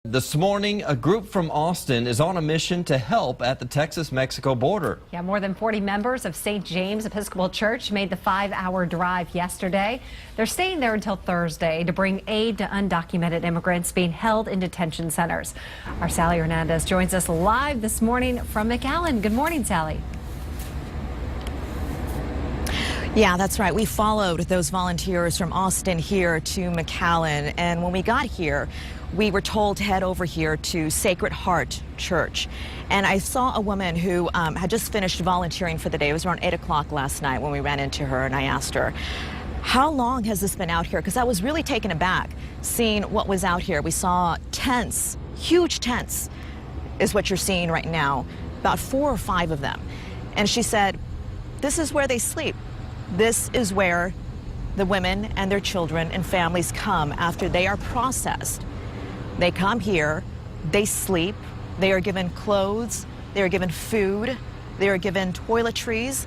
This morning, a group from Austin is on a mission to help at the Texas-Mexico border. Yeah, more than 40 members of St. James Episcopal Church made the 5-hour drive yesterday. They're staying there until Thursday to bring aid to undocumented immigrants being held in detention centers. Our Sally Hernandez joins us live this morning from McAllen. Good morning, Sally. Yeah, that's right. We followed those volunteers from Austin here to McAllen, and when we got here, we were told to head over here to Sacred Heart Church. And I saw a woman who had just finished volunteering for the day. It was around 8 o'clock last night when we ran into her, and I asked her, how long has this been out here? Because I was really taken aback seeing what was out here. We saw tents, huge tents is what you're seeing right now, about 4 or 5 of them. And she said, this is where they sleep. This is where the women and their children and families come after they are processed. They come here, they sleep, they are given clothes, they are given food, they are given toiletries.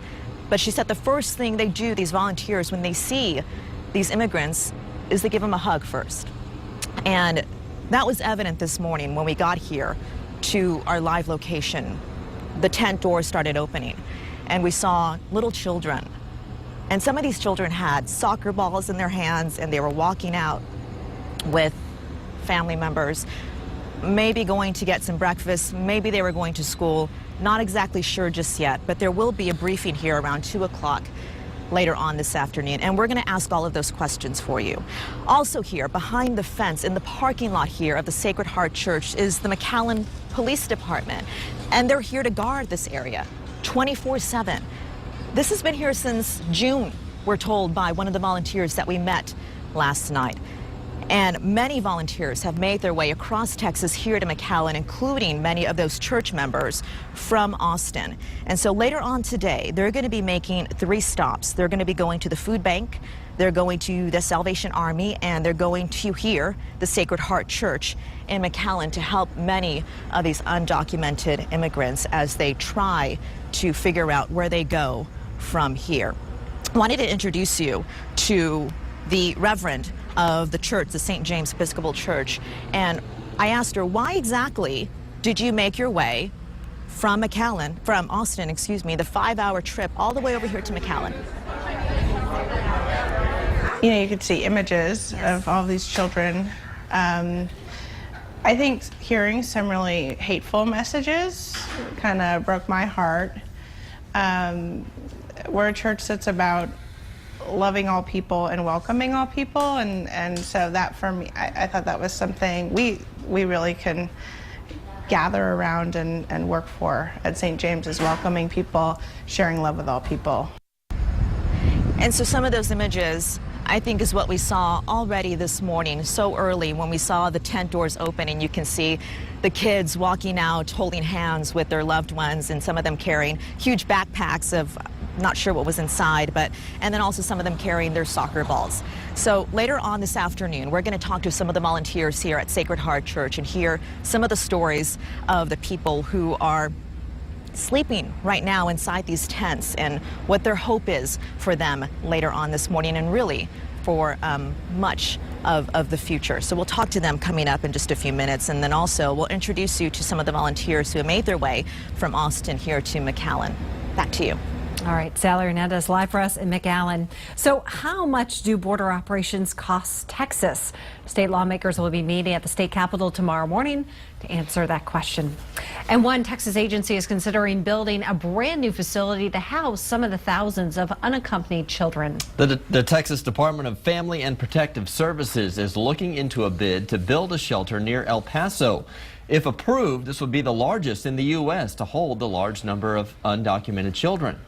But she said the first thing they do, these volunteers, when they see these immigrants, is they give them a hug first. And that was evident this morning when we got here to our live location. The tent doors started opening, and we saw little children. And some of these children had soccer balls in their hands, and they were walking out with family members, maybe going to get some breakfast, maybe they were going to school, not exactly sure just yet, but there will be a briefing here around 2 o'clock later on this afternoon, and we're going to ask all of those questions for you. Also here, behind the fence in the parking lot here of the Sacred Heart Church is the McAllen Police Department, and they're here to guard this area 24/7. This has been here since June, we're told by one of the volunteers that we met last night. And many volunteers have made their way across Texas here to McAllen, including many of those church members from Austin. And so later on today, they're going to be making 3 stops. They're going to be going to the food bank, they're going to the Salvation Army, and they're going to here, the Sacred Heart Church in McAllen, to help many of these undocumented immigrants as they try to figure out where they go from here. I wanted to introduce you to the Reverend of the church, the St. James Episcopal Church, and I asked her, why exactly did you make your way from Austin, the 5-hour trip all the way over here to McAllen? You know, you could see images of all these children. I think hearing some really hateful messages kind of broke my heart. We're a church that's about loving all people and welcoming all people, and so that for me, I thought that was something we really can gather around and work for at St. James, is welcoming people, sharing love with all people. And so some of those images, I think, is what we saw already this morning, so early when we saw the tent doors open, and you can see the kids walking out holding hands with their loved ones, and some of them carrying huge backpacks of not sure what was inside, and then also some of them carrying their soccer balls. So later on this afternoon, we're going to talk to some of the volunteers here at Sacred Heart Church and hear some of the stories of the people who are sleeping right now inside these tents and what their hope is for them later on this morning, and really for much of the future. So we'll talk to them coming up in just a few minutes, and then also we'll introduce you to some of the volunteers who have made their way from Austin here to McAllen. Back to you. All right, Sally Hernandez live for us in McAllen. So how much do border operations cost Texas? State lawmakers will be meeting at the state capitol tomorrow morning to answer that question. And one Texas agency is considering building a brand new facility to house some of the thousands of unaccompanied children. The Texas Department of Family and Protective Services is looking into a bid to build a shelter near El Paso. If approved, this would be the largest in the U.S. to hold the large number of undocumented children.